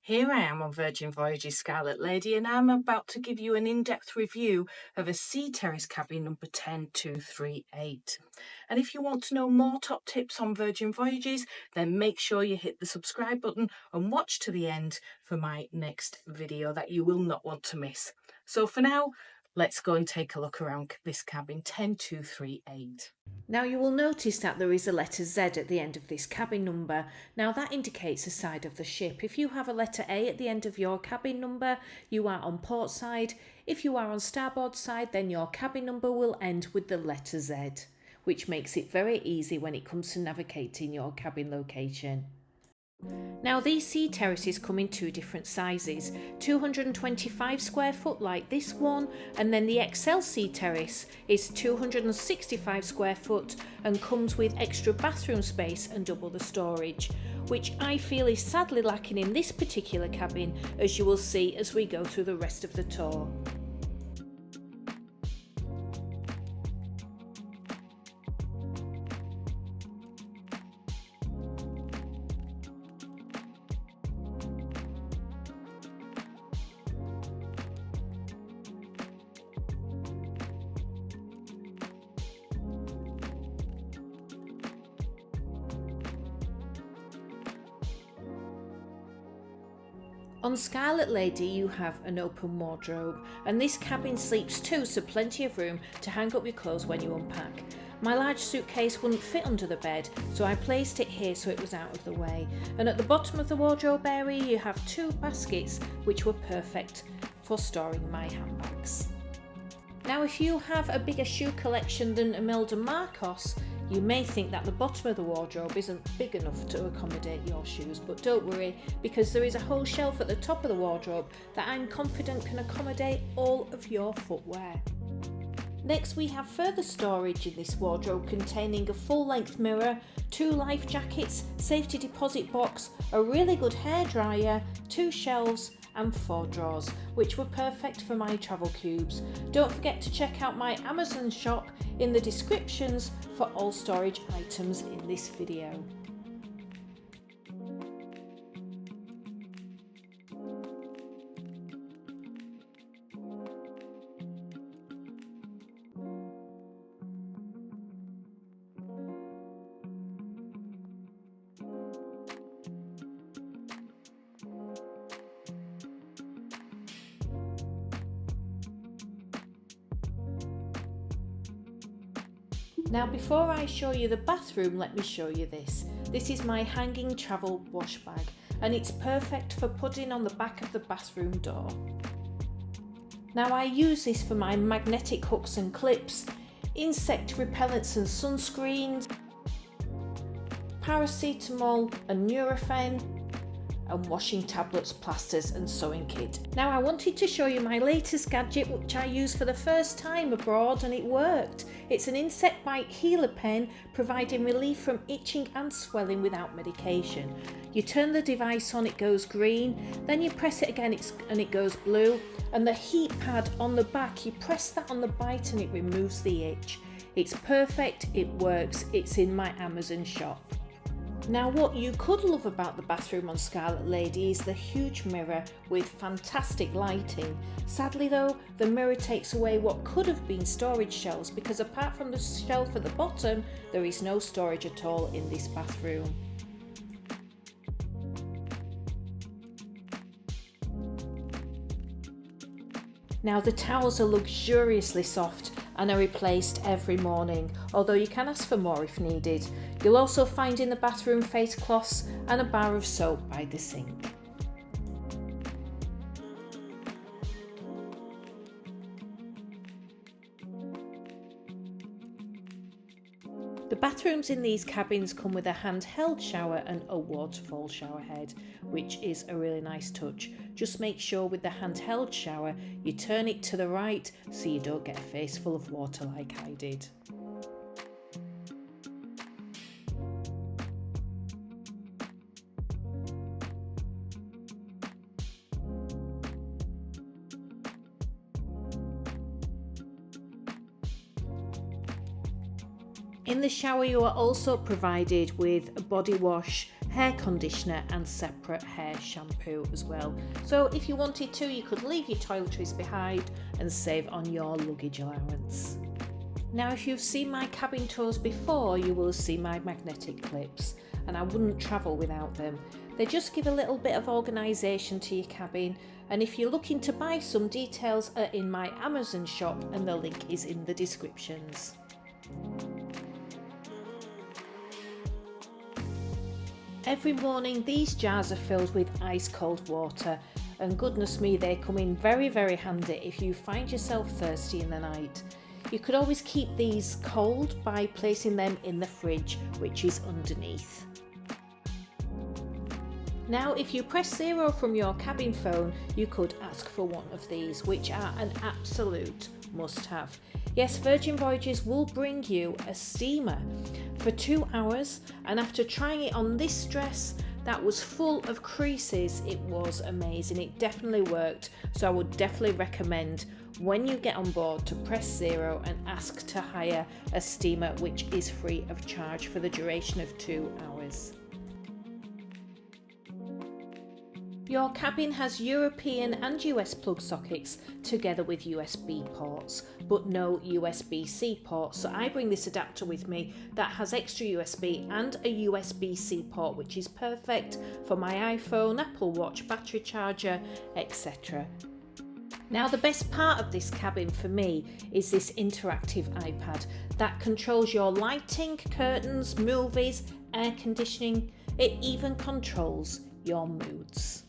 Here I am on Virgin Voyages Scarlet Lady, and I'm about to give you an in-depth review of a Sea Terrace cabin number 10238. And if you want to know more top tips on Virgin Voyages, then make sure you hit the subscribe button and watch to the end for my next video that you will not want to miss. So for now, let's go and take a look around this cabin 10238. Now you will notice that there is a letter Z at the end of this cabin number. Now that indicates a side of the ship. If you have a letter A at the end of your cabin number, you are on port side. If you are on starboard side, then your cabin number will end with the letter Z, which makes it very easy when it comes to navigating your cabin location. Now these sea terraces come in two different sizes, 225 square foot like this one, and then the XL Sea Terrace is 265 square foot and comes with extra bathroom space and double the storage, which I feel is sadly lacking in this particular cabin, as you will see as we go through the rest of the tour. On Scarlet Lady you have an open wardrobe, and this cabin sleeps two, so plenty of room to hang up your clothes when you unpack. My large suitcase wouldn't fit under the bed, so I placed it here so it was out of the way. And at the bottom of the wardrobe area you have two baskets which were perfect for storing my handbags. Now if you have a bigger shoe collection than Imelda Marcos, you may think that the bottom of the wardrobe isn't big enough to accommodate your shoes, but don't worry, because there is a whole shelf at the top of the wardrobe that I'm confident can accommodate all of your footwear. Next we have further storage in this wardrobe containing a full-length mirror, two life jackets, safety deposit box, a really good hairdryer, two shelves and 4 drawers, which were perfect for my travel cubes. Don't forget to check out my Amazon shop in the descriptions for all storage items in this video. Now before I show you the bathroom, let me show you this. This is my hanging travel wash bag, and it's perfect for putting on the back of the bathroom door. Now I use this for my magnetic hooks and clips, insect repellents and sunscreens, paracetamol and Nurofen, and washing tablets, plasters and sewing kit. Now I wanted to show you my latest gadget which I used for the first time abroad, and it worked. It's an insect bite healer pen providing relief from itching and swelling without medication. You turn the device on, it goes green, then you press it again and it goes blue, and the heat pad on the back, you press that on the bite and it removes the itch. It's perfect, it works, it's in my Amazon shop. Now what you could love about the bathroom on Scarlet Lady is the huge mirror with fantastic lighting. Sadly though, the mirror takes away what could have been storage shelves, because apart from the shelf at the bottom, there is no storage at all in this bathroom. Now the towels are luxuriously soft and are replaced every morning, although you can ask for more if needed. You'll also find in the bathroom face cloths and a bar of soap by the sink. The bathrooms in these cabins come with a handheld shower and a waterfall shower head, which is a really nice touch. Just make sure with the handheld shower you turn it to the right so you don't get a face full of water like I did. In the shower you are also provided with a body wash, hair conditioner and separate hair shampoo as well. So if you wanted to, you could leave your toiletries behind and save on your luggage allowance. Now, if you've seen my cabin tours before, you will see my magnetic clips, and I wouldn't travel without them. They just give a little bit of organisation to your cabin, and if you're looking to buy some, details are in my Amazon shop and the link is in the descriptions. Every morning these jars are filled with ice cold water, and goodness me, they come in very, very handy if you find yourself thirsty in the night. You could always keep these cold by placing them in the fridge, which is underneath. Now, if you press 0 from your cabin phone, you could ask for one of these, which are an absolute must-have. Yes, Virgin Voyages will bring you a steamer for 2 hours, and after trying it on this dress that was full of creases, it was amazing. It definitely worked, so I would definitely recommend when you get on board to press 0 and ask to hire a steamer, which is free of charge for the duration of 2 hours. Your cabin has European and US plug sockets together with USB ports, but no USB-C port, so I bring this adapter with me that has extra USB and a USB-C port, which is perfect for my iPhone, Apple Watch, battery charger, etc. Now, the best part of this cabin for me is this interactive iPad that controls your lighting, curtains, movies, air conditioning. It even controls your moods.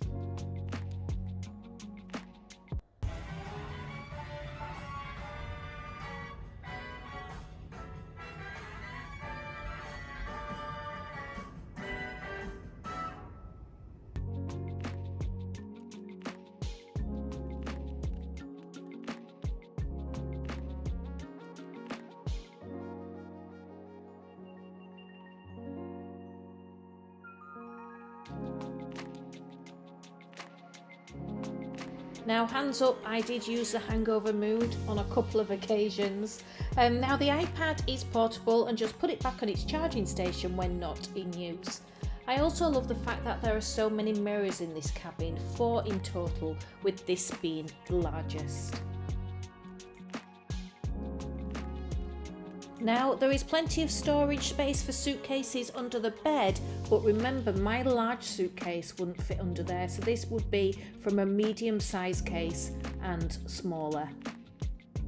Now, hands up, I did use the hangover mood on a couple of occasions. Now, the iPad is portable and just put it back on its charging station when not in use. I also love the fact that there are so many mirrors in this cabin, 4 in total, with this being the largest. Now, there is plenty of storage space for suitcases under the bed, but remember, my large suitcase wouldn't fit under there, so this would be from a medium size case and smaller.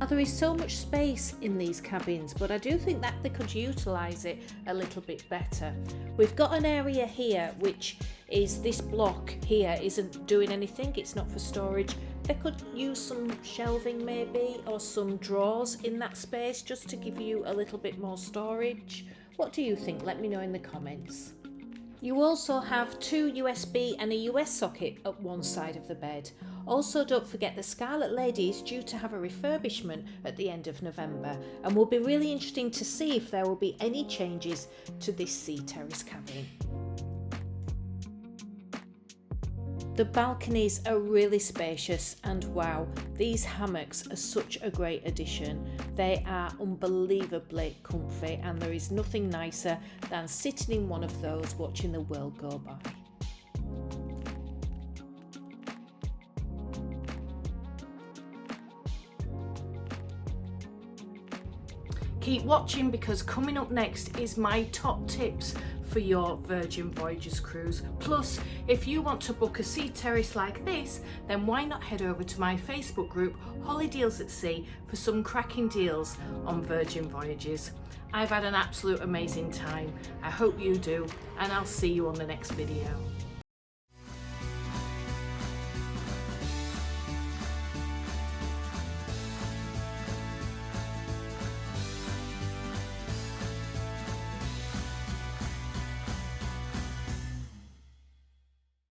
Now, there is so much space in these cabins, but I do think that they could utilise it a little bit better. We've got an area here which is this block here isn't doing anything, it's not for storage. They could use some shelving maybe, or some drawers in that space just to give you a little bit more storage. What do you think? Let me know in the comments. You also have 2 USB and a US socket at one side of the bed. Also, don't forget the Scarlet Lady is due to have a refurbishment at the end of November, and will be really interesting to see if there will be any changes to this Sea Terrace cabin. The balconies are really spacious, and wow, these hammocks are such a great addition. They are unbelievably comfy, and there is nothing nicer than sitting in one of those watching the world go by. Keep watching, because coming up next is my top tips for your Virgin Voyages cruise. Plus, if you want to book a sea terrace like this, then why not head over to my Facebook group Hollydaysatsea for some cracking deals on Virgin Voyages. I've had an absolute amazing time. I hope you do, and I'll see you on the next video.